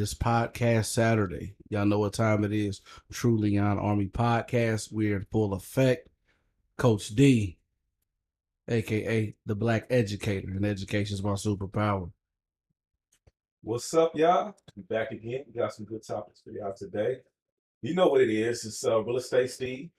It's Podcast Saturday. Y'all know what time it is. Trueleon Army Podcast. We're in full effect. Coach D, aka the Black Educator, and education is my superpower. What's up, y'all? We back again. We got some good topics for y'all today. You know what it is. It's Real Estate Steve.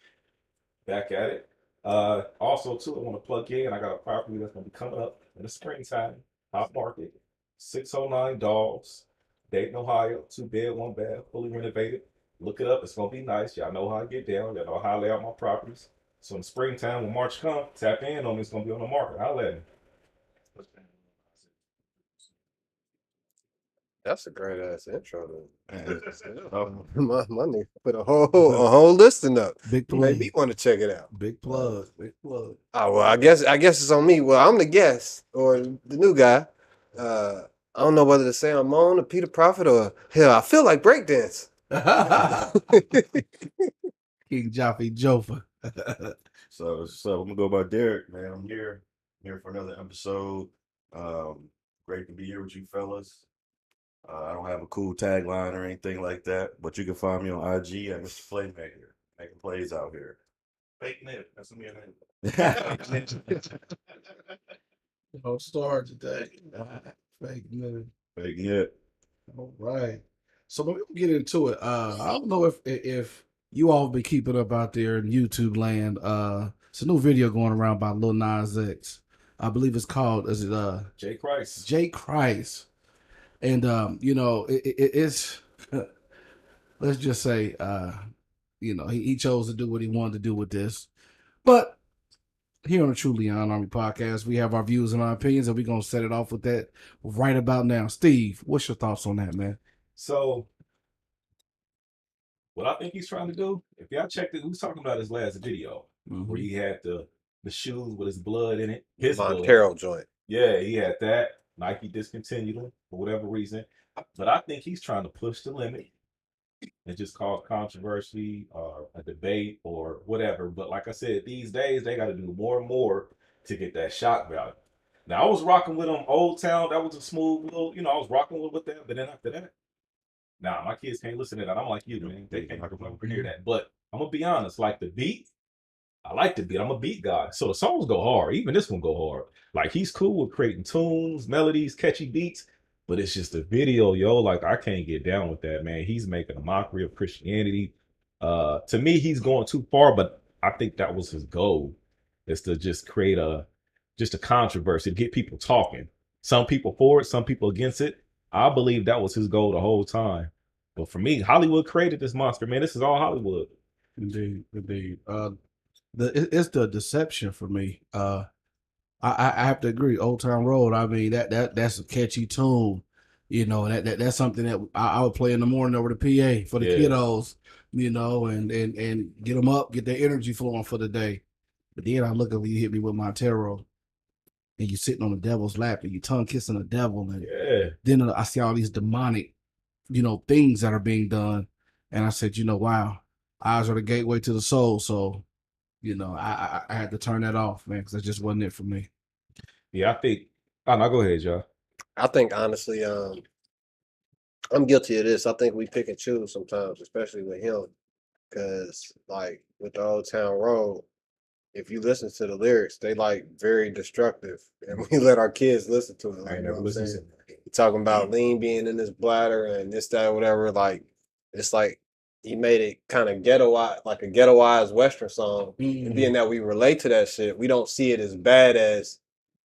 Back at it. Also, too, I want to plug in. I got a property that's going to be coming up in the springtime. Hot market. 609 Dogs. Dayton, Ohio. 2-bed, 1-bath. Fully renovated. Look it up. It's going to be nice. Y'all know how I get down. Y'all know how I lay out my properties. So in the springtime, when March comes, tap in on me. It's going to be on the market. I'll let me. That's a great ass intro, though. My nigga put a whole listing up. Big plug. Made me want to check it out. Big plug. Big plug. Oh well, I guess it's on me. Well, I'm the guest or the new guy. I don't know whether to say I'm on or Peter Prophet or hell. I feel like breakdance. King Jaffe Jofa. So I'm gonna go by Derek, man. I'm here for another episode. Great to be here with you fellas. I don't have a cool tagline or anything like that, but you can find me on IG at Mr. Playmaker, making plays out here. Fake Nip, that's me name. Don't start today. Fake news. Fake Nip. All right. So we'll get into it. I don't know if you all been keeping up out there in YouTube land. It's a new video going around by Lil Nas X. I believe it's called, is it Jay Christ. Jay Christ. And it's let's just say he chose to do what he wanted to do with this. But here on the Trueleon Army Podcast, we have our views and our opinions, and we're gonna set it off with that right about now. Steve, what's your thoughts on that, man? So, what I think he's trying to do, if y'all checked it, we was talking about his last video where he had the shoes with his blood in it. His Montero joint. Yeah, he had that. Nike discontinued them for whatever reason. But I think he's trying to push the limit and just cause controversy or a debate or whatever. But like I said, these days they got to do more and more to get that shock value. Now, I was rocking with him Old Town. That was a smooth little, I was rocking with that. But then after that, my kids can't listen to that. I'm like you, man. They can't over hear that. But I'm going to be honest, like the beat, I like the beat. I'm a beat guy. So the songs go hard. Even this one go hard. Like he's cool with creating tunes, melodies, catchy beats. But it's just the video, yo. Like I can't get down with that, man. He's making a mockery of Christianity. To me, he's going too far, but I think that was his goal. Is to just create a controversy, to get people talking. Some people for it, some people against it. I believe that was his goal the whole time. But for me, Hollywood created this monster, man. This is all Hollywood. Indeed. It's the deception for me. I have to agree. Old Town Road. I mean that's a catchy tune. That's something that I would play in the morning over the PA for the kiddos. And get them up, get their energy flowing for the day. But then I look at when you hit me with Montero, and you sitting on the devil's lap, and you tongue kissing the devil, and then I see all these demonic, things that are being done, and I said, wow, eyes are the gateway to the soul. So, I had to turn that off, man, because that just wasn't it for me. Yeah, I think. Oh no, go ahead, y'all. I think honestly, I'm guilty of this. I think we pick and choose sometimes, especially with him, because like with the Old Town Road, if you listen to the lyrics, they like very destructive, and we let our kids listen to it. I ain't never listened to it. You're talking about lean being in his bladder and this, that, whatever. Like it's like he made it kind of ghettoized, like a ghettoized Western song. And being that we relate to that shit, we don't see it as bad as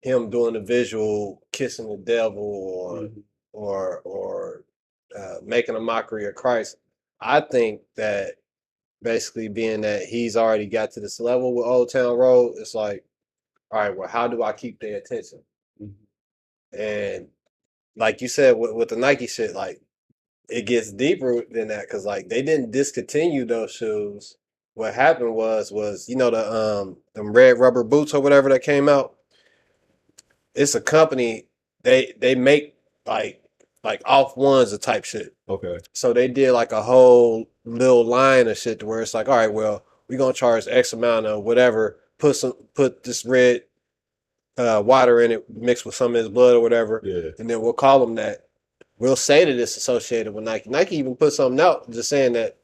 him doing the visual kissing the devil or making a mockery of Christ. I think that basically being that he's already got to this level with Old Town Road, it's like, all right, well, how do I keep their attention? And like you said with the Nike shit, like it gets deeper than that because like they didn't discontinue those shoes. What happened was the them red rubber boots or whatever that came out. It's a company, they make like off ones of type shit. Okay. So they did like a whole little line of shit to where it's like, all right, well, we're gonna charge X amount of whatever, put this red water in it mixed with some of his blood or whatever, and then we'll call them that. we'll say that it's associated with Nike. Nike even put something out just saying that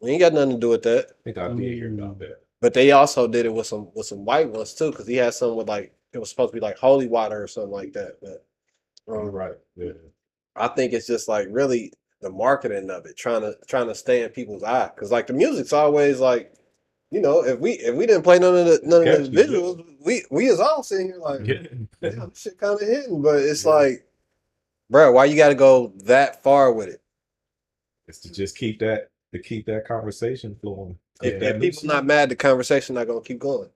we ain't got nothing to do with that. I think I did hear about that. But they also did it with some white ones too, because he had some with like it was supposed to be like holy water or something like that. But Right. Yeah. I think it's just like really the marketing of it, trying to stay in people's eye. Because like the music's always like, if we didn't play none of the Catchy, yeah. visuals, we is all sitting here like, Yeah. damn, this shit kind of hitting. But it's like, bro, why you got to go that far with it? It's to just keep that conversation flowing. If that people not mad, the conversation not gonna keep going.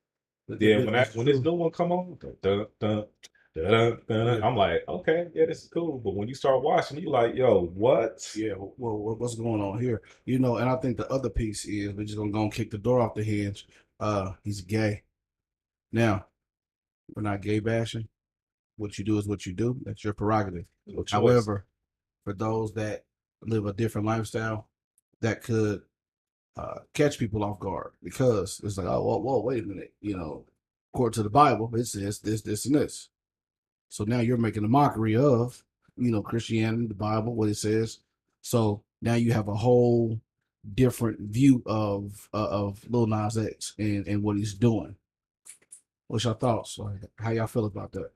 Yeah, when this new one come on, dun, dun, dun, dun, dun, I'm like, okay, yeah, this is cool. But when you start watching, you like, yo, what? Yeah, well, what's going on here? And I think the other piece is we're just gonna go and kick the door off the hinge. He's gay. Now, we're not gay bashing. What you do is what you do. That's your prerogative. No choice. However, for those that live a different lifestyle, that could catch people off guard because it's like, oh, whoa, wait a minute. According to the Bible, it says this, and this. So now you're making a mockery of, Christianity, the Bible, what it says. So now you have a whole different view of Lil Nas X and what he's doing. What's your thoughts? Like, how y'all feel about that?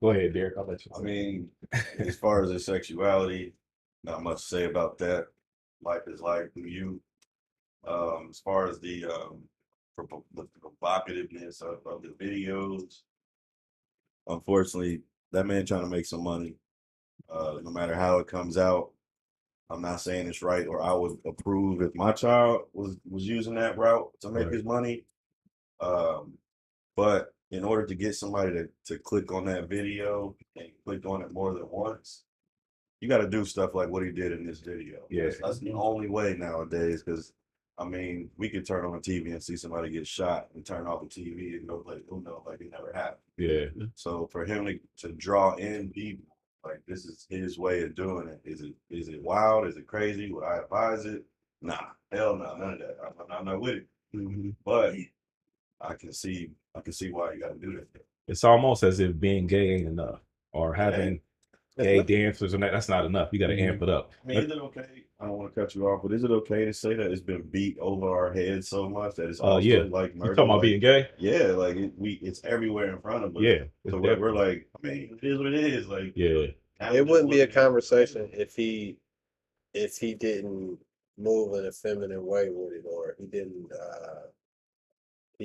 Go ahead, Derek. I'll let you. I mean, as far as his sexuality, not much to say about that. Life is life. Do you? As far as the provocativeness of the videos, unfortunately, that man trying to make some money. No matter how it comes out, I'm not saying it's right or I would approve if my child was using that route to make his money. But in order to get somebody to click on that video and click on it more than once, you got to do stuff like what he did in this video. Yeah. That's the only way nowadays, because I mean, we could turn on the TV and see somebody get shot and turn off the TV and go like, oh no, like it never happened. Yeah. So for him to draw in people, like this is his way of doing it. Is it wild? Is it crazy? Would I advise it? Nah, hell no, none of that. I'm not with it. Mm-hmm. But I can see why you got to do that. It's almost as if being gay ain't enough, or having gay dancers and that's not enough. You got to amp it up. I mean, is it okay? I don't want to cut you off, but is it okay to say that it's been beat over our heads so much that it's also like murder? You talking about being gay? Yeah, like it's everywhere in front of us. Yeah. So we're like, I mean, it is what it is. Like, yeah. It wouldn't be a conversation if he didn't move in a feminine way with it, or he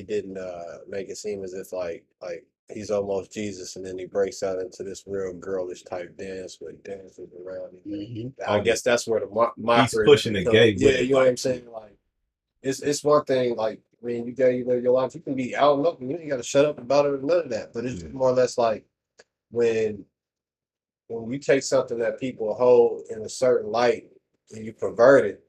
didn't make it seem as if like he's almost Jesus, and then he breaks out into this real girlish type dance with dancers around him. Mm-hmm. I guess that's where the mockery He's pushing the gay. Yeah, you know what I'm saying? Like, it's one thing. Like, I mean, you gay, you live your life. You can be out and up, and you ain't got to shut up about it or none of that. But it's more or less like when you take something that people hold in a certain light and you pervert it,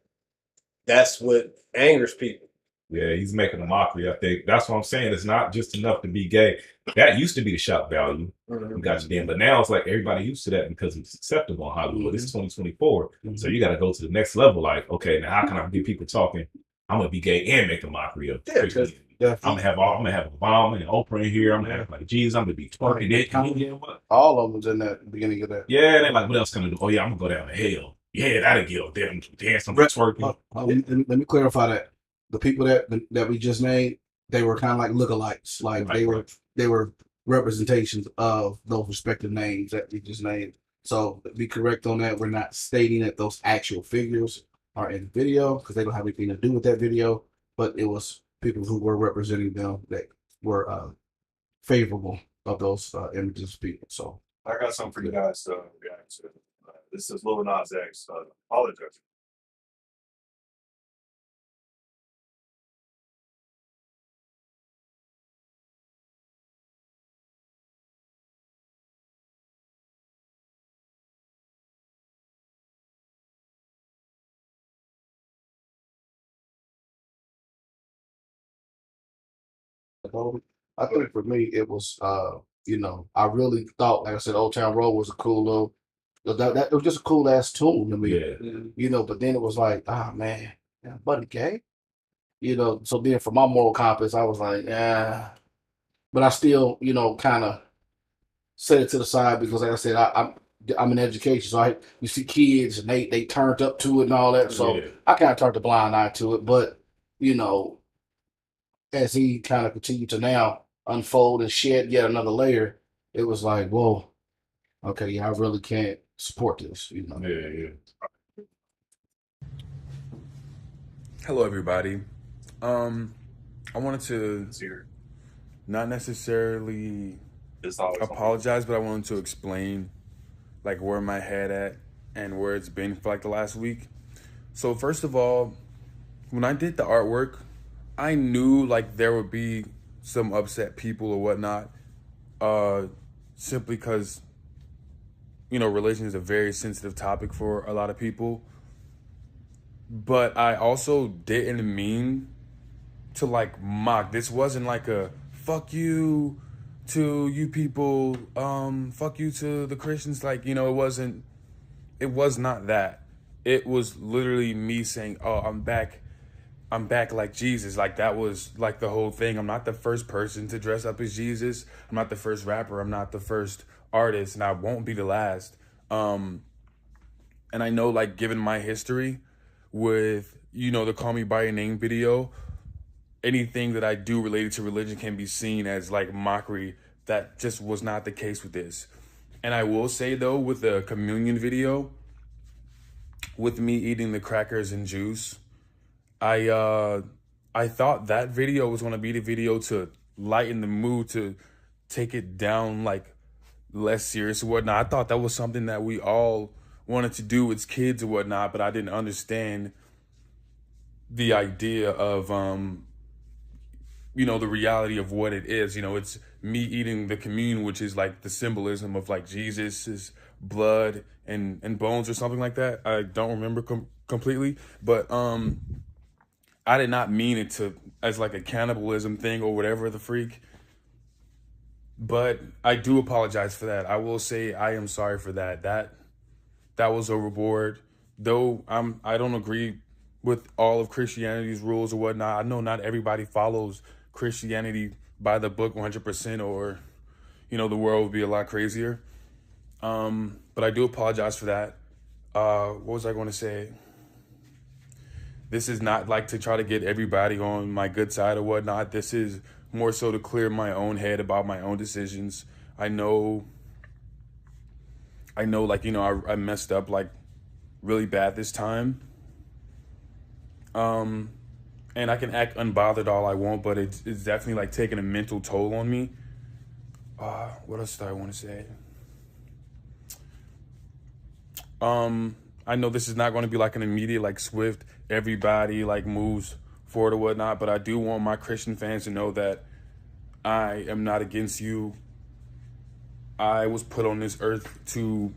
that's what angers people. Yeah, he's making a mockery. I think that's what I'm saying. It's not just enough to be gay. That used to be the shock value. You got you then, but now it's like everybody used to that because it's acceptable in Hollywood. It's 2024, so you got to go to the next level. Like, okay, now how can I get people talking? I'm gonna be gay and make a mockery of it. Yeah, I'm gonna have Obama and Oprah in here. I'm gonna have like Jesus. I'm gonna be twerking it. All of them's in that the beginning of that. Yeah, they're like, what else can I do? Oh yeah, I'm gonna go down to hell. Yeah, that'll get them dancing, twerking. Let me clarify that. The people that we just named, they were kind of like lookalikes. Like they were representations of those respective names that we just named. So to be correct on that, we're not stating that those actual figures are in the video because they don't have anything to do with that video. But it was people who were representing them that were favorable of those images of people. So I got something for you guys to react to. This is Lil Nas X apologizing. I think for me it was I really thought, like I said, Old Town Road was a cool little that it was just a cool ass tune to me. Yeah. But then it was like, man, Buddy gay. So then for my moral compass, I was like, yeah. But I still, kind of set it to the side because, like I said, I'm in education, so you see kids and they turned up to it and all that. So Yeah. I kind of turned a blind eye to it. But you know, as he kind of continued to now unfold and shed yet another layer, it was like, whoa, okay, yeah, I really can't support this. You know. Yeah. Hello, everybody. I wanted to It's here. not necessarily It's always apologize, but I wanted to explain like where my head at and where it's been for like the last week. So first of all, when I did the artwork, I knew like there would be some upset people or whatnot, simply because religion is a very sensitive topic for a lot of people. But I also didn't mean to like mock. This wasn't like a fuck you to you people, fuck you to the Christians. Like, it was not that. It was literally me saying, oh, I'm back like Jesus. Like, that was like the whole thing. I'm not the first person to dress up as Jesus. I'm not the first rapper. I'm not the first artist, and I won't be the last. And I know, like, given my history with, the Call Me By Your Name video, anything that I do related to religion can be seen as like mockery. That just was not the case with this. And I will say though, with the communion video, with me eating the crackers and juice, I thought that video was going to be the video to lighten the mood, to take it down like less serious or whatnot. I thought that was something that we all wanted to do as kids or whatnot, but I didn't understand the idea of the reality of what it is. It's me eating the communion, which is like the symbolism of like Jesus's blood and bones or something like that. I don't remember completely, but I did not mean it as like a cannibalism thing or whatever the freak. But I do apologize for that. I will say I am sorry for that. That was overboard. Though I don't agree with all of Christianity's rules or whatnot. I know not everybody follows Christianity by the book 100%, or the world would be a lot crazier. But I do apologize for that. What was I going to say? This is not like to try to get everybody on my good side or whatnot. This is more so to clear my own head about my own decisions. I know like, I messed up like really bad this time. And I can act unbothered all I want, but it's definitely like taking a mental toll on me. What else did I want to say? I know this is not going to be like an immediate, like swift, everybody like moves forward or whatnot, but I do want my Christian fans to know that I am not against you. I was put on this earth to,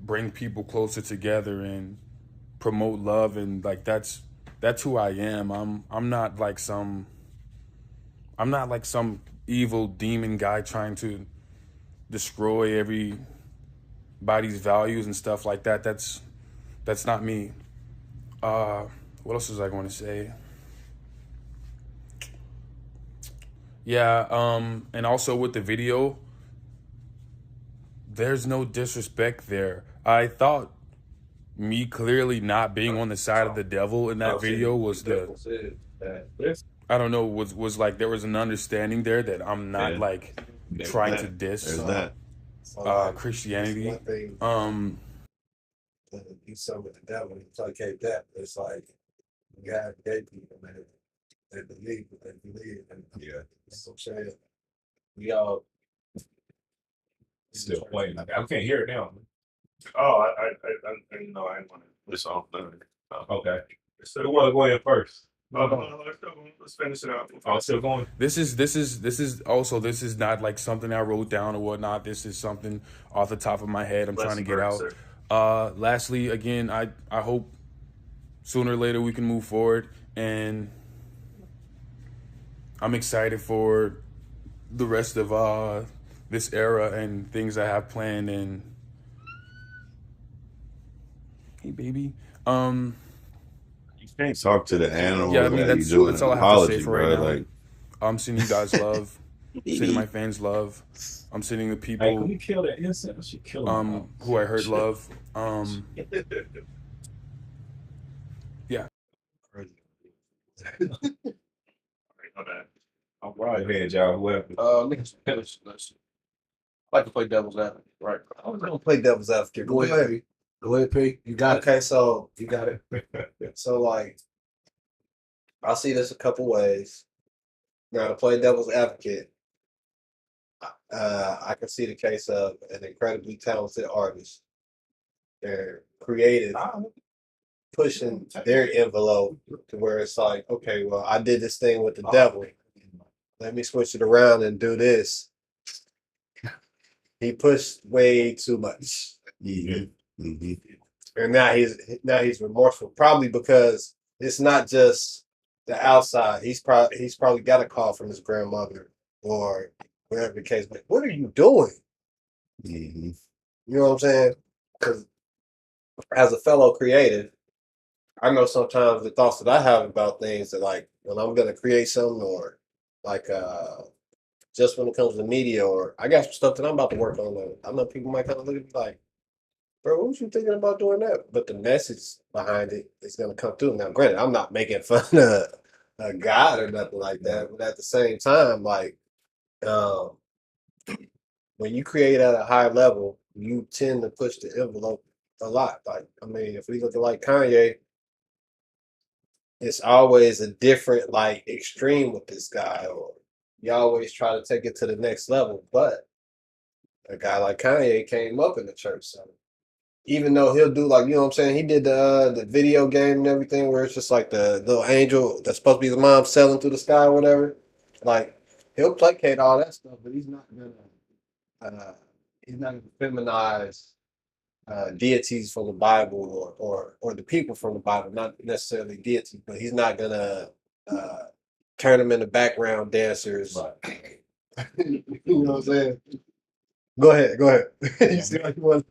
bring people closer together and promote love, and like that's who I am. I'm not like some evil demon guy trying to destroy everybody's values and stuff like that. That's not me. What else was I going to say? Yeah, and also with the video, there's no disrespect there. I thought me clearly not being on the side of the devil in that video was I don't know, was like there was an understanding there that I'm not like trying to diss Christianity. You some with the devil and placate that. It's like God gay people, man. They believe what they believe. And Yeah. So I'm saying we all Still playing. I can't hear it now. Oh, I didn't know. I didn't want to listen off. Okay. So, Who want to go in first? let's finish it out. Oh, it's still going. This is not like something I wrote down or whatnot. This is something off the top of my head I'm trying to get out. Sir. Lastly, again, I hope sooner or later we can move forward, and I'm excited for the rest of this era and things I have planned. And hey, baby, You can't talk to the animals. yeah, I mean that that's you doing all I an have to say apology, for right bro. now. Like, I'm sending you guys love. sending my fans love. I'm sending the Hey, can people we kill that insect? She killing me. who I hurt love. Yeah. My bad. All Go right. ahead, y'all. Whoever. Let's I like to play devil's advocate, right? I was gonna play devil's advocate. Go ahead, P. Go ahead, P. You got it. Okay, so You got it. so like I see this a couple ways. Now to play devil's advocate, I can see the case of an incredibly talented artist. They're creative, pushing their envelope to where it's like, okay, well, I did this thing with the devil. Let me switch it around and do this. He pushed way too much. And now he's remorseful, probably because it's not just the outside. He's probably got a call from his grandmother or whatever the case. But what are you doing? You know what I'm saying? Because as a fellow creative, I know sometimes the thoughts that I have about things that like when I'm gonna create something or like just when it comes to media or I got some stuff that I'm about to work on. I know people might kind of look at me like, bro, what was you thinking about doing that? But the message behind it is gonna come through. Now, granted, I'm not making fun of a God or nothing like that, but at the same time, like um, when you create at a high level, you tend to push the envelope a lot. Like, I mean, if we look at like Kanye, it's always a different like extreme with this guy, or you always try to take it to the next level. But a guy like Kanye came up in the church, so even though he'll do like you know what I'm saying, he did the video game and everything where it's just like the little angel that's supposed to be the mom sailing through the sky or whatever. Like he'll placate all that stuff, but he's not gonna feminize deities from the Bible or the people from the Bible, not necessarily deities, but he's not gonna turn them into background dancers. You know what I'm saying? Go ahead. You see like you want.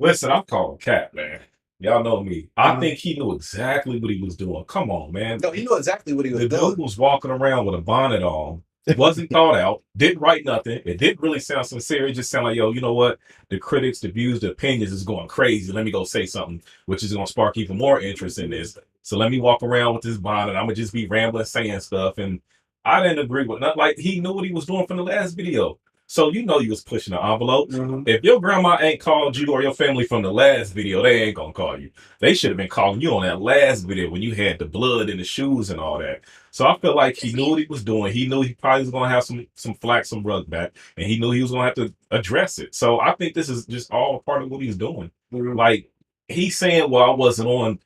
Listen, I'm calling Cap, man. Y'all know me. I think he knew exactly what he was doing. Come on, man. No, he knew exactly what he was The doing. dude was walking around with a bonnet on, wasn't thought out, didn't write nothing. It didn't really sound sincere. It just sounded like, yo, you know what? The critics, the views, the opinions is going crazy. Let me go say something, which is going to spark even more interest in this. So let me walk around with this bonnet. I'm going to just be rambling, saying stuff. And I didn't agree with nothing. Like, he knew what he was doing from the last video. So you know you was pushing the envelope. If your grandma ain't called you or your family from the last video, they ain't going to call you. They should have been calling you on that last video when you had the blood in the shoes and all that. So I feel like he knew what he was doing. He knew he probably was going to have some flack, some rug back, and he knew he was going to have to address it. So I think this is just all part of what he's doing. Like he's saying, well, I wasn't on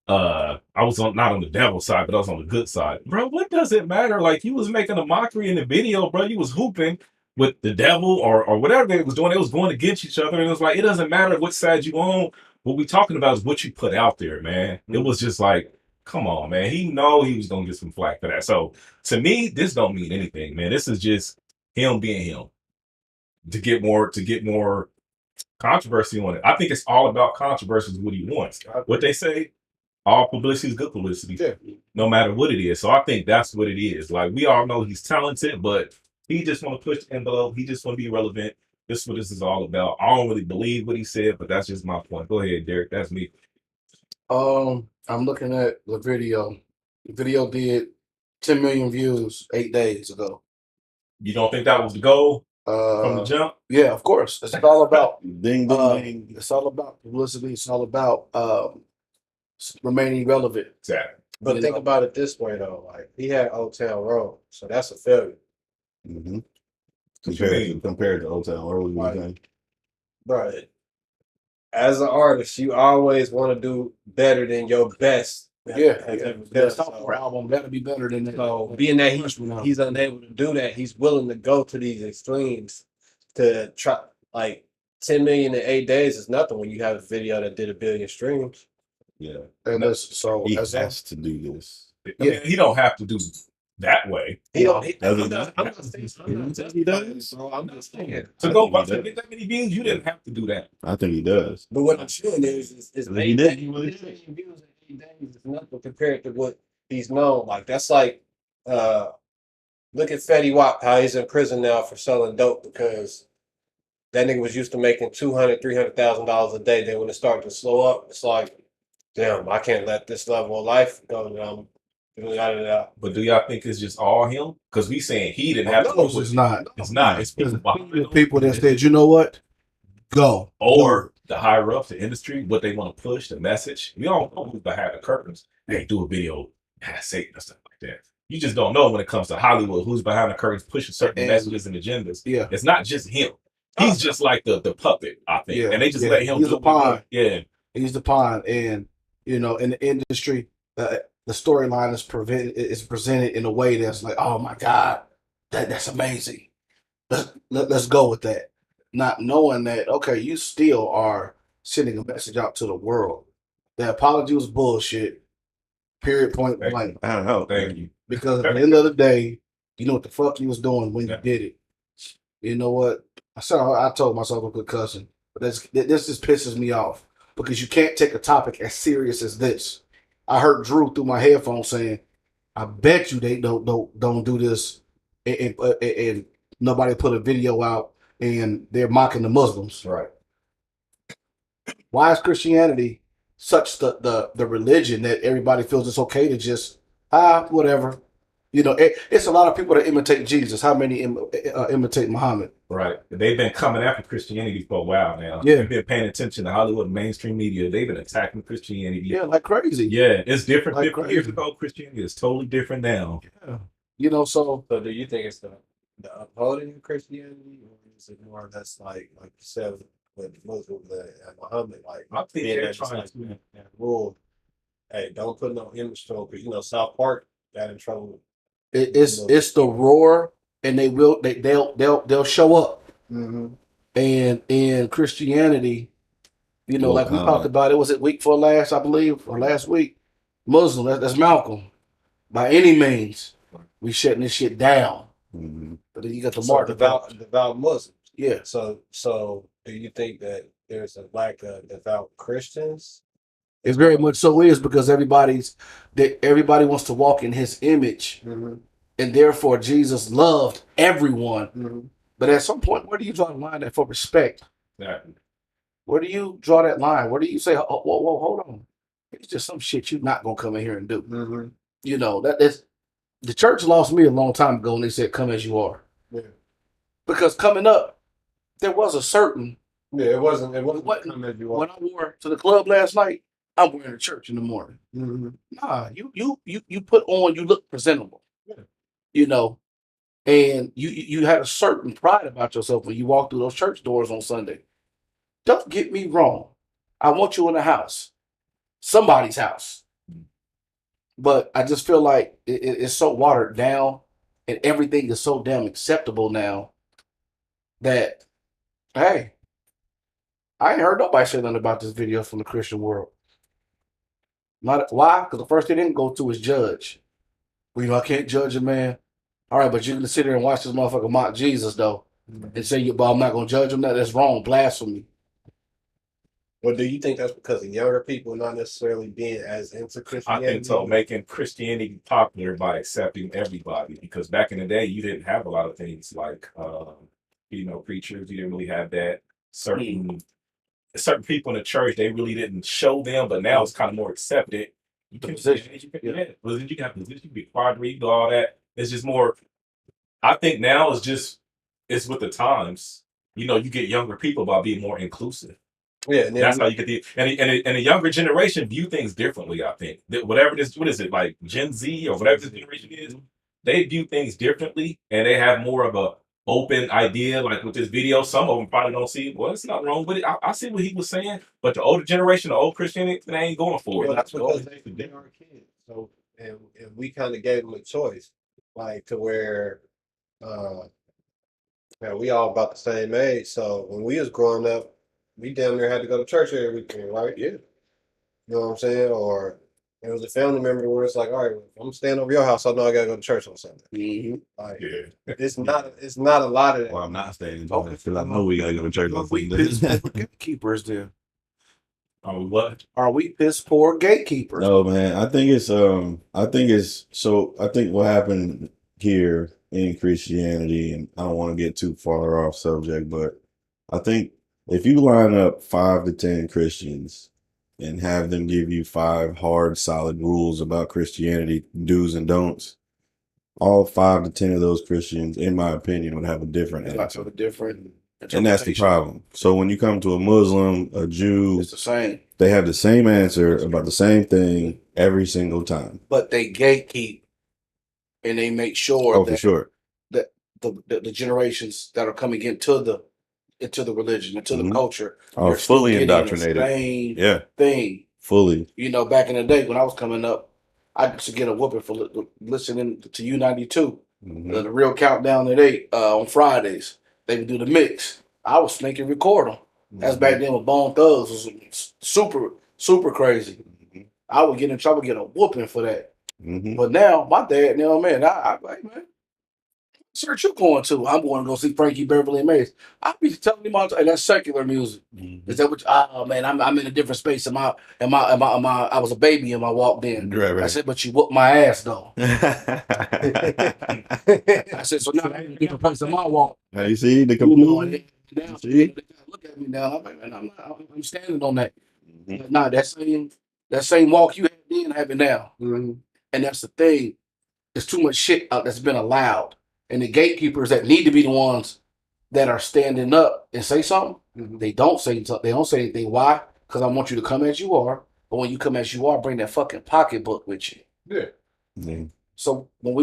I was on not on the devil side, but I was on the good side. Bro, what does it matter? Like you was making a mockery in the video, bro. You was hooping with the devil or whatever they was doing. They was going against each other. And it was like, it doesn't matter what side you on. What we talking about is what you put out there, man. It was just like, come on, man. He know he was gonna get some flack for that. So to me, this don't mean anything, man. This is just him being him to get more controversy on it. I think it's all about controversy is what he wants. What they say, all publicity is good publicity, no matter what it is. So I think that's what it is. Like we all know he's talented, but he just want to push the envelope. He just want to be relevant. This is what this is all about. I don't really believe what he said, but that's just my point. Go ahead, Derek. That's me. I'm looking at the video. The video did 10 million views 8 days ago. You don't think that was the goal from the jump? Yeah, of course. It's all about Ding, ding, ding. it's all about publicity. It's all about remaining relevant. Exactly. But think about it this way though, like he had Old Town Road, so that's a failure. Compared to Old Town Road, Right. Right. As an artist, you always want to do better than your best. The sophomore album better be better than that. So being that he's unable to do that, he's willing to go to these extremes to try. Like 10 million in 8 days is nothing when you have a video that did 1 billion streams. Yeah, and that's so he has to do this. I mean, he don't have to do that way. He don't. I'm not saying he does. So I'm not saying. To go to get that many views, you didn't have to do that. I think he does. But what I'm saying is 8 He did. million views in 8 days is nothing compared to what he's known. Like that's like Look at Fetty Wap, how he's in prison now for selling dope because that nigga was used to making $200,000, $300,000 a day. Then when it started to slow up, it's like, damn, I can't let this level of life go. But do y'all think it's just all him? Because we saying he didn't have to No, do it. it's not. It's not. It's There's people plenty of people that said, you know what? Go. or the higher ups, the industry, what they want to push, the message. We don't know who's behind the curtains. Hey, do a video, Satan and stuff like that. You just don't know when it comes to Hollywood who's behind the curtains pushing certain messages and agendas. Yeah. It's not just him. He's just like the puppet, I think. Yeah. And they just let him He's do a pawn. Yeah. He's the pawn. And, in the industry, the storyline is presented in a way that's like, oh my God, that's amazing. Let's go with that. Not knowing that, okay, you still are sending a message out to the world. The apology was bullshit. Period, point blank. I don't know. Thank you. Because at the end of the day, you know what the fuck you was doing when you did it. You know what? I told myself a good cousin, but this just pisses me off because you can't take a topic as serious as this. I heard Drew through my headphones saying, "I bet you they don't do this," and nobody put a video out and they're mocking the Muslims. Right. Why is Christianity such the religion that everybody feels it's okay to just whatever? It's a lot of people that imitate Jesus. How many imitate Muhammad? Right. They've been coming after Christianity for a while now. Yeah. They've been paying attention to Hollywood mainstream media. They've been attacking Christianity. Yeah, like crazy. Yeah, it's different. Like 50 years ago, Christianity is totally different now. Yeah. So do you think it's the upholding of Christianity, or is it more that's like you said with Muslims and Muhammad, like I think being they're that just trying like to. that rule? Hey, don't put no image to it because South Park got in trouble. it's the roar, and they'll show up. Mm-hmm. And in Christianity, like we talked about, it was it week 4 last, I believe, or last week. Muslim, that's Malcolm. By any means, we shutting this shit down. Mm-hmm. But then you got the mark devout Muslims. Yeah. So do you think that there's a lack of devout Christians? It very much so is because everybody wants to walk in his image, and therefore Jesus loved everyone. But at some point, where do you draw the line for respect? Exactly. Where do you draw that line? Where do you say, whoa, hold on? It's just some shit you're not gonna come in here and do. That's the church lost me a long time ago when they said, "Come as you are." Yeah. Because coming up, there was a certain. Yeah, it wasn't come as you are. When I wore to the club last night, I'm wearing to church in the morning. Nah, you put on, you look presentable. Yeah. And you had a certain pride about yourself when you walk through those church doors on Sunday. Don't get me wrong. I want you in the house, somebody's house. But I just feel like it's so watered down and everything is so damn acceptable now that, hey, I ain't heard nobody say nothing about this video from the Christian world. Why? Because the first thing they didn't go to is judge. Well, I can't judge a man. All right, but you can sit there and watch this motherfucker mock Jesus, though, and say, but I'm not going to judge him. That's wrong. Blasphemy. Well, do you think that's because of younger people not necessarily being as into Christianity? I think so. Making Christianity popular by accepting everybody. Because back in the day, you didn't have a lot of things like, preachers. You didn't really have that. Certain people in the church, they really didn't show them, but now it's kind of more accepted. You can position. You can have position. You can be choir, you do all that. It's just more. I think now it's with the times. You get younger people by being more inclusive. Yeah, and that's how you get and the younger generation view things differently. I think that whatever this, what is it, like Gen Z or whatever this generation is, they view things differently and they have more of a open idea. Like with this video, some of them probably don't see. Well, it's not wrong with it. I see what he was saying, but the older generation, the old Christianity, they ain't going for it. Well, that's because they are kids. So and we kind of gave them a choice, like to where, we all about the same age. So when we was growing up, we damn near had to go to church every weekend, right? Yeah. You know what I'm saying? Or it was a family member where it's like, all right, if I'm staying over your house, I know I gotta go to church on Sunday. Like, it's not a lot of that. Well, I'm not staying because I know we gotta go to church on We piss poor gatekeepers then. Are we what? Are we piss poor gatekeepers? No, man. I think what happened here in Christianity, and I don't want to get too far off subject, but I think if you line up 5 to 10 Christians and have them give you 5 hard, solid rules about Christianity, do's and don'ts, all 5 to 10 of those Christians, in my opinion, would have a different Lots answer. of a different And that's the interpretation. problem. So when you come to a Muslim, a Jew, It's the same, they have the same answer about the same thing every single time. but they gatekeep and they make sure Oh, for that sure. the generations that are coming into the religion, into the Mhm. culture, Oh, are still fully getting the indoctrinated. same Yeah, thing. fully. You know, back in the day when I was coming up, I used to get a whooping for listening to U92. Mhm. The real countdown at 8 on Fridays. They would do the mix. I was sneaking record them. That's back then with Bone Thugs was super crazy. Mhm. I would get in trouble, get a whooping for that. Mhm. But now my dad, man, I like, man, search you going to? I'm going to go see Frankie Beverly and Maze. I be telling him all the time, that's secular music. Mhm. Is that what? Oh man, I'm in a different space. I was a baby and I walked in. Right, I said, but you whooped my ass though. I said, so now I'm in a different place in my walk. Now you see the You know, computer? and now See? they look at me now. I'm like, man, I'm standing on that. Mhm. Nah, that same walk you had then, I have it now. And that's the thing. There's too much shit out that's been allowed, and the gatekeepers that need to be the ones that are standing up and say something. They don't say something. They don't say anything. Why? Because I want you to come as you are. But when you come as you are, bring that fucking pocketbook with you. Yeah. So when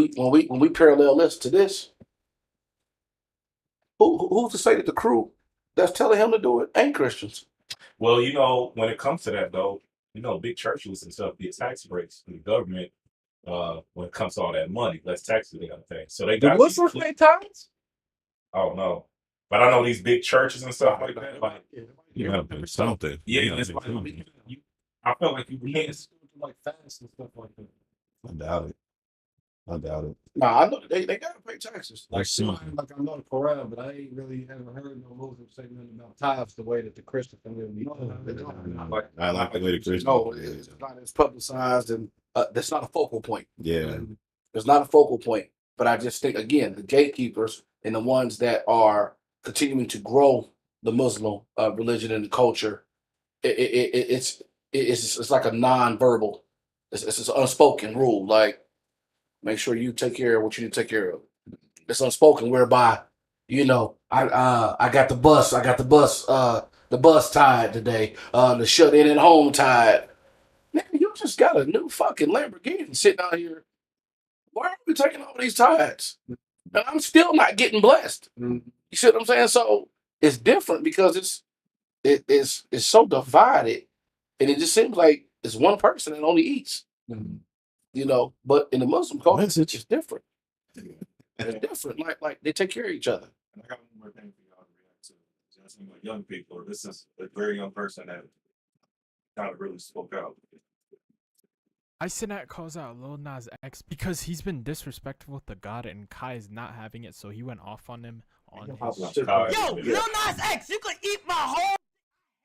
we parallel this to this, who's to say that the crew that's telling him to do it ain't Christians? Well, when it comes to that though, big churches and stuff get tax breaks from the government when it comes to all that money, less taxes they gotta pay. So they got Muslims pay tithes? I don't know. But I know these big churches and stuff like that. Like, You gotta pay something. yeah, it's like I feel like you can't. Like fast and stuff like that. I doubt it. I doubt it. Nah, I know they gotta pay taxes. Like I know the Quran, but I ain't really ever heard no Muslim say nothing about tithes the way that the Christian community. I like the way the Christian. No, it's not as publicized, and that's not a focal point. Yeah. It's not a focal point. But I just think again, the gatekeepers and the ones that are continuing to grow the Muslim religion and the culture, it's like a non-verbal. It's an unspoken rule. Like, make sure you take care of what you need to take care of. It's unspoken, whereby, I got the bus. The bus tied today. The shut in and home tied. Nigga, you just got a new fucking Lamborghini sitting out here. Why are we taking all these tides? And I'm still not getting blessed. You see what I'm saying? So it's different because it's so divided, and it just seems like it's one person that only eats. But in the Muslim culture, it's different. It's different. Like they take care of each other. And I got one more thing for y'all to react to. Just young people, or this is a very young person that kind of really spoke out. Isonet calls out Lil Nas X because he's been disrespectful to God, and Kai is not having it, so he went off on him. Yo, Lil Nas X, you could eat my whole.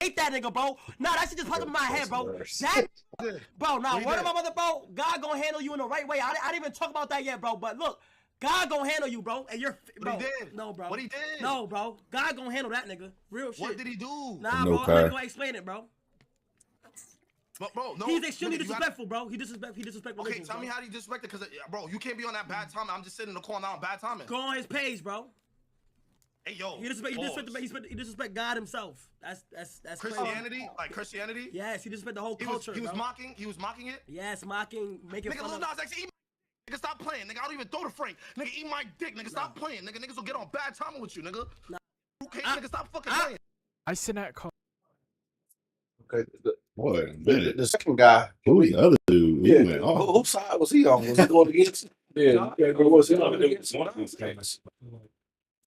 Hate that nigga, bro. Nah, that shit just popped in my head, bro. Word of my mother, bro. God gonna handle you in the right way. I didn't even talk about that yet, bro. But look, God gonna handle you, bro. And you're, bro. What he did? No, bro. What he did? No, bro. God gonna handle that nigga. Real shit. What did he do? Nah, No, bro. Kai. I'm not gonna explain it, bro. But bro, no. He's extremely nigga, disrespectful, bro. He disrespect Okay, religions, tell bro. me how he disrespected, because bro, you can't be on that bad timing. I'm just sitting in the corner on bad timing. Go on his page, bro. Hey yo, He disrespect God himself. That's Christianity, crazy. like Christianity. Yes, he disrespect the whole culture. He was bro. mocking. He was mocking it. Yes, mocking, making Nigga, fun Lil of. Nas X, eat my nigga, stop playing. Nigga, I don't even throw the Frank. Nigga, eat my dick. Nigga, stop playing. Niggas will get on bad timing with you, nigga. Nah. Okay, nigga, stop fucking playing. Isonet calls. Okay. Boy, The second guy, who was the other dude? He yeah, went off. whose side was he on? Was he going against? Yeah, was he going against? One of those things.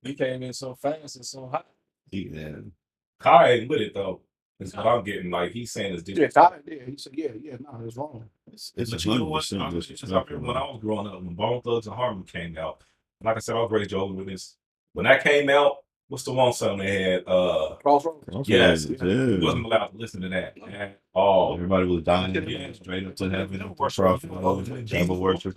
He came in so fast and so hot. Yeah. Kai ain't with it though. That's what I'm getting. Like he's saying it's Yeah, different. Todd, yeah, he said, no, it's wrong. It's But you know what? 100% I remember when I was growing up, when Bone Thugs and Harmony came out, like I said, I was raised Jehovah's Witness. When that came out, what's the one song they had? Crossroads. Yes, Yeah. wasn't allowed to listen to that. Man. Oh, Everybody was dying. Yeah. Straight up to heaven. Worship. Devil worship.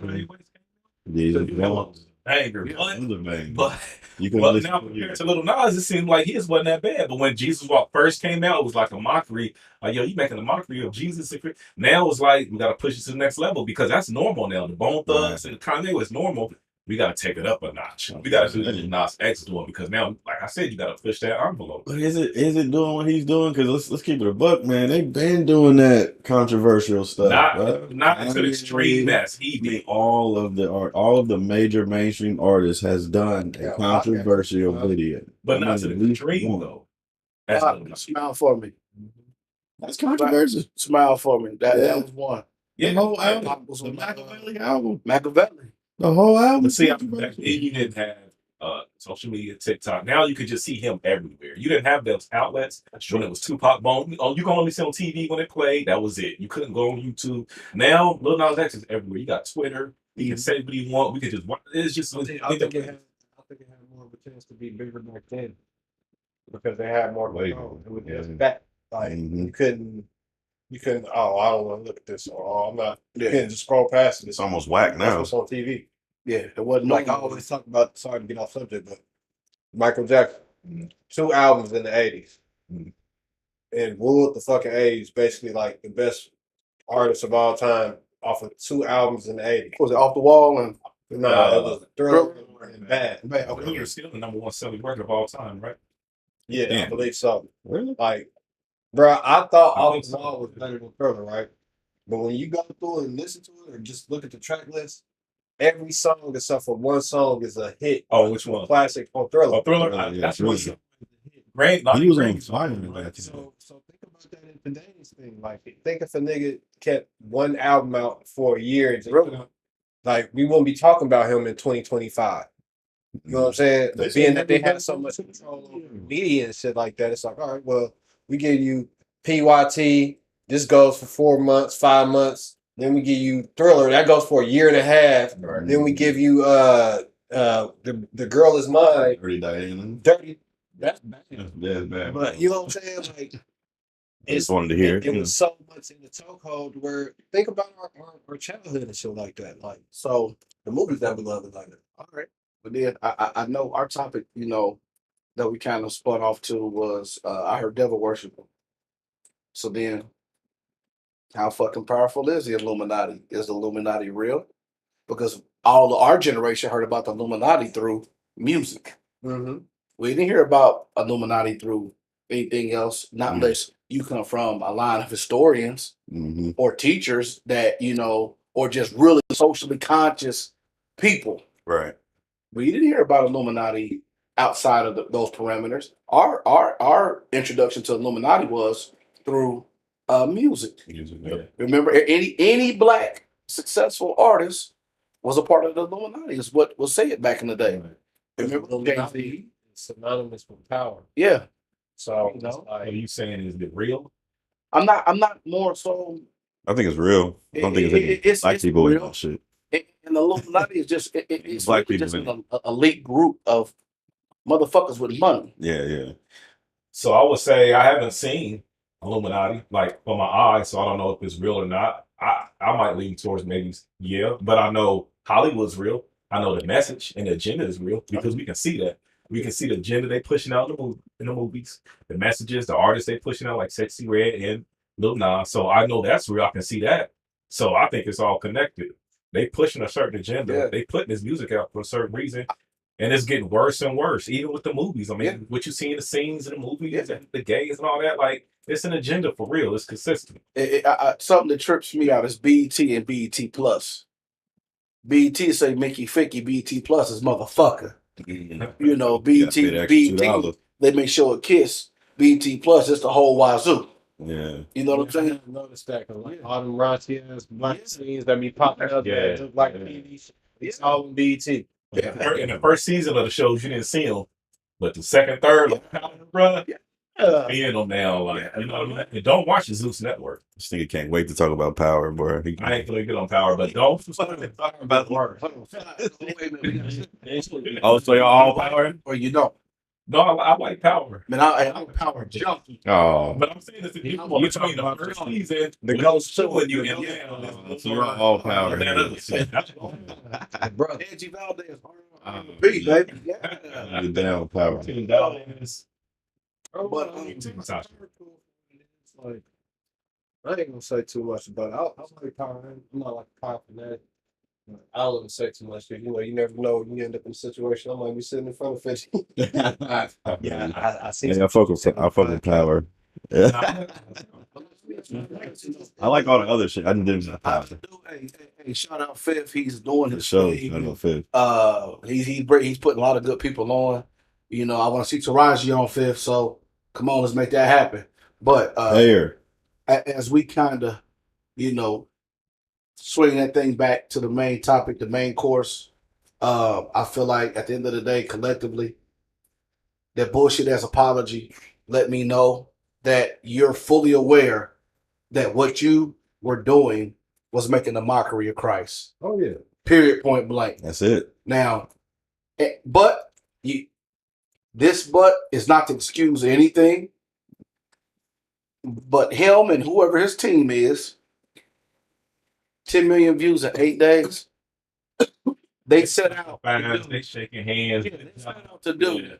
Jesus villains. banger. Yeah, But, It was a bang. but, You can but listen now to compared it. to Lil Nas, it seemed like his wasn't that bad. But when Jesus Walk first came out, it was like a mockery. Like, yo, you making a mockery of Jesus. Now it's like we got to push it to the next level because that's normal now. The Bone Thugs and Kanye was normal. We got to take it up a notch. We got to do what Lil Nas X doing because now, like I said, you got to push that envelope. But is it doing what he's doing? Because let's keep it a buck, man. They've been doing that controversial stuff. Not to the extreme as he did. All of the major mainstream artists has done a controversial video, but not to the extreme though. Smile for me. That's controversial. Smile for me. That was one. Yeah, the whole album was a Machiavelli album. Machiavelli. The whole album. But see, back then you didn't have social media, TikTok. Now you could just see him everywhere. You didn't have those outlets when it was Tupac Bone. You can only see on TV when it played. That was it. You couldn't go on YouTube. Now Lil Nas X is everywhere. You got Twitter. You can say what you want. We could just watch. It's just. I think it had more of a chance to be bigger back then because they had more control. It was just back. Like you couldn't. Oh, I don't want to look at this. Or I'm not. You couldn't just scroll past it. It's almost whack now. That's what's on TV. Yeah, it wasn't Like I always talk about. Sorry to get off subject, but Michael Jackson, 2 albums in the '80s, and ruled the fucking '80s. Basically, like the best artist of all time off of 2 albums in the '80s. Was it Off the Wall and it was Thriller and Bad. You're still the number 1 selling record of all time, right? Yeah, I believe so. Really? Like, bro, I thought Off the Wall was better than Thriller, right? But when you go through and listen to it, or just look at the track list, every song except for one song is a hit. Oh, which one? Classic on Thriller. Oh, Thriller. That's really great. He was on fire in that. So think about that in today's thing. Like, think if a nigga kept one album out for a year and just, like, we wouldn't be talking about him in 2025. You know what I'm saying? Being that they have so much control over media and shit like that, it's like, all right, well, we give you PYT. This goes for 4 months, 5 months. Then we give you Thriller. That goes for a year and a half. Right. Then we give you the Girl Is Mine. Dirty Diana. Dirty. That's bad. That's bad. But you know what I'm saying? Like, I just wanted to hear. It was so much in the chokehold where think about our childhood and shit like that. Like, so the movies that we love is like that. all right. But then I know our topic, that we kind of spun off to was I heard devil worship. So then, how fucking powerful is the Illuminati? Is the Illuminati real? Because all of our generation heard about the Illuminati through music. Mm-hmm. We didn't hear about Illuminati through anything else, not unless you come from a line of historians or teachers that, or just really socially conscious people. Right. We didn't hear about Illuminati outside of those parameters. Our introduction to Illuminati was through music. Yeah. Remember, any black successful artist was a part of the Illuminati. Is what was said back in the day. Remember, Illuminati is synonymous with power. yeah. So Are you saying is it real? I'm not more so. I think it's real. I don't think it's black people real. and shit. And the Illuminati is just it's Black really people just in an elite group of motherfuckers with money. Yeah. So I would say I haven't seen Illuminati like for my eyes, so I don't know if it's real or not. I might lean towards maybe but I know Hollywood's real. I know the message and the agenda is real because we can see that. We can see the agenda they pushing out in the movies, the messages, the artists they pushing out like Sexy Red and Lil Nas. So I know that's real. I can see that. So I think it's all connected. They pushing a certain agenda. Yeah. They putting this music out for a certain reason. And it's getting worse and worse, even with the movies. I mean, what you see in the scenes in the movies and the gays and all that, like, it's an agenda for real. It's consistent. Something that trips me out is BET and BET Plus. BET say Mickey Ficky, BET Plus is motherfucker. BET, they may show a kiss. BET Plus is the whole wazoo. Yeah. You know what I'm saying? I noticed that because like all them raunchy ass black scenes that be popping up that look like TV. It's all in BET. In the first season of the shows, you didn't see them, but the second, third, bro, seeing them now, like you know what I mean. And don't watch the Zeus Network. This nigga can't wait to talk about power, bro. I ain't gonna get on Power, but don't talk about Wait a minute. Oh, so you're all Power? Or you don't. No, I like Power. Man, I'm a Power junkie. Oh, But I'm saying this I'm gonna talk between the about first the season, The the Ghost show too. and you, The and Ghost. yeah, so you're all Power. that other shit. Bro, Angie Valdez, R&B, baby. Yeah. You're down Power. But it's like, I ain't gonna say too much about it. I'm like Power. I'm not like a Power fanatic. I don't want to say too much because you never know when you end up in a situation. I might be sitting in front of 50. Yeah, I see. Yeah, I fuck with Power. Yeah. I like all the other shit. I didn't do Power. Hey, shout out Fifth. He's doing The his show. thing. I know Fifth. He's putting a lot of good people on. You know, I want to see Taraji on Fifth. So come on, let's make that happen. But Here. as we kind of, you know, swing that thing back to the main topic, the main course, I feel like at the end of the day, collectively, that bullshit ass apology let me know that you're fully aware that what you were doing was making a mockery of Christ. Oh yeah. Period. Point blank. That's it. Now, but this is not to excuse anything. But him and whoever his team is, 10 million views in 8 days. They set out. They shaking hands. Yeah, they set out to do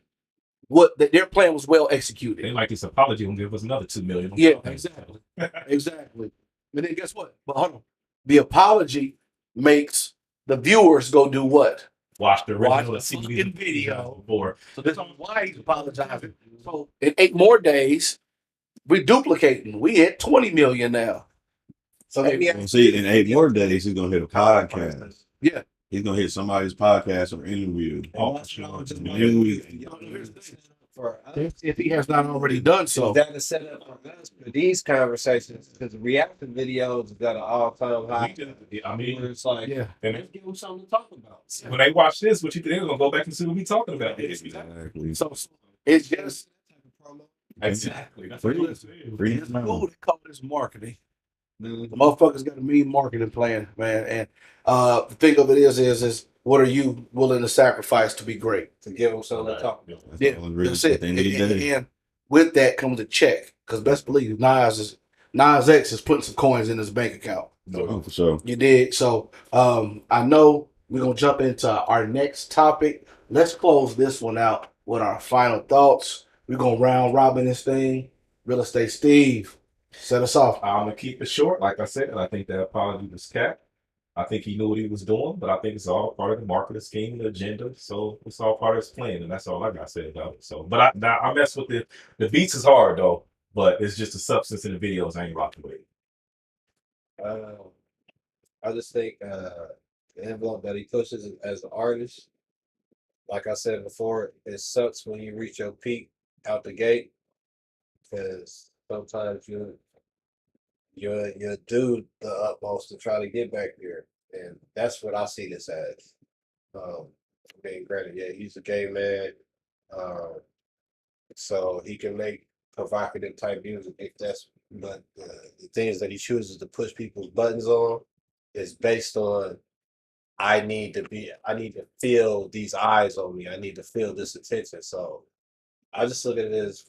what their plan was well executed. They like this apology and give us another 2 million. Yeah, exactly. Exactly. And then guess what? But hold on. The apology makes the viewers go do what? Watch the fucking video. Before. So that's why he's apologizing. So in 8 more days, we're duplicating. We hit 20 million now. So See, in 8 more days, he's gonna hit a podcast. Yeah. He's gonna hit somebody's podcast or interview. For us, if he has not already done so. that is set up for us for these conversations because reaction videos got an all-time high. I mean, It's like, Yeah. let's give them something to talk about. when they watch this, what you think they're gonna go back and see what we talking about? Exactly. So it's just Exactly. That's Free. what it is. Free. it's cool. They call this marketing. The motherfuckers got a mean marketing plan, man. And the thing of it is what are you willing to sacrifice to be great? To give them something to talk about. That's Yeah, all it really that's is it. at the end of the day. And with that comes a check. Because best believe Nas X is putting some coins in his bank account. Oh, for sure. You did. So I know we're gonna jump into our next topic. Let's close this one out with our final thoughts. We're gonna round robin this thing. Real Estate Steve, set us off. I'm gonna keep it short, like I said. I think that apology was capped. I think he knew what he was doing, but I think it's all part of the marketing scheme and the agenda. So it's all part of his plan, and that's all I got to say about it. So, but I mess with the beats is hard though, but it's just the substance in the videos I ain't rocking with. I just think the envelope that he pushes as an artist, like I said before, it sucks when you reach your peak out the gate because sometimes you do the utmost to try to get back there, and that's what I see this as. Being granted, yeah, he's a gay man, so he can make provocative type music if that's. But the things that he chooses to push people's buttons on is based on I need to feel these eyes on me. I need to feel this attention. So I just look at it as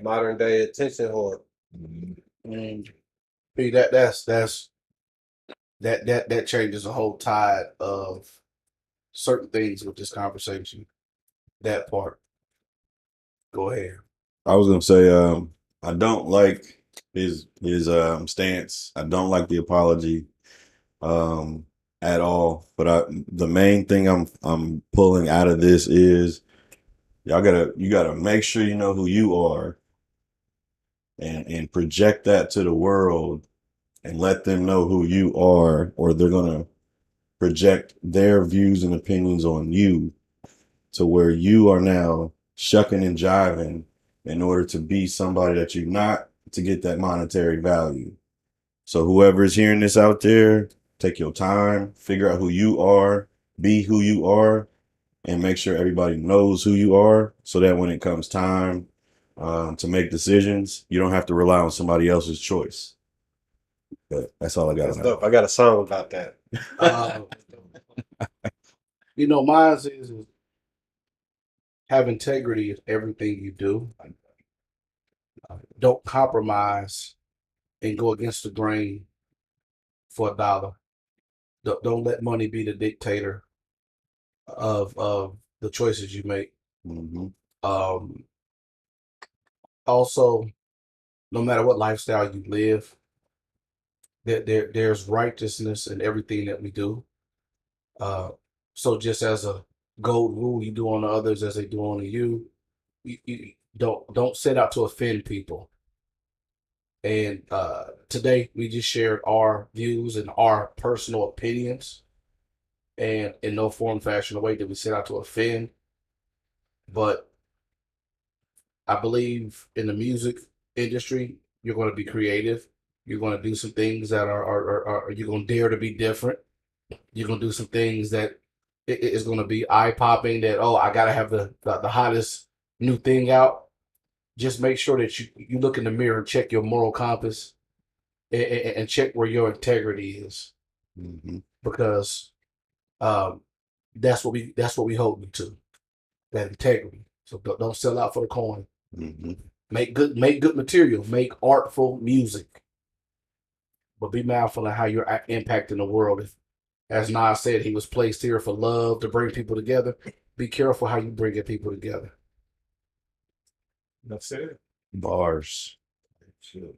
modern day attention whore. See, that changes the whole tide of certain things with this conversation. That part. Go ahead. I was gonna say, I don't like his stance. I don't like the apology, at all. But the main thing I'm pulling out of this is you gotta make sure you know who you are, and project that to the world, and let them know who you are, or they're gonna project their views and opinions on you, to where you are now shucking and jiving in order to be somebody that you're not, to get that monetary value. So whoever is hearing this out there, take your time, figure out who you are, be who you are, and make sure everybody knows who you are, so that when it comes time to make decisions, you don't have to rely on somebody else's choice. But that's all I got. That's dope. I got a song about that. You know, mine is have integrity in everything you do. Don't compromise and go against the grain for a dollar. Don't let money be the dictator of the choices you make. Um, also, no matter what lifestyle you live, there's righteousness in everything that we do. So just as a gold rule, you do unto others as they do unto you. You don't set out to offend people. And today we just shared our views and our personal opinions, and in no form, fashion, or way did we set out to offend. But I believe in the music industry, you're going to be creative. You're going to do some things that are you're going to dare to be different. You're going to do some things that it is going to be eye popping. That, oh, I got to have the hottest new thing out. Just make sure that you look in the mirror and check your moral compass and check where your integrity is, because that's what we hold you to, that integrity. So don't sell out for the coin. Make good material. Make artful music, but be mindful of how you're impacting the world. If, as Nas said, he was placed here for love, to bring people together. Be careful how you bring people together. Enough said. Bars. Shit.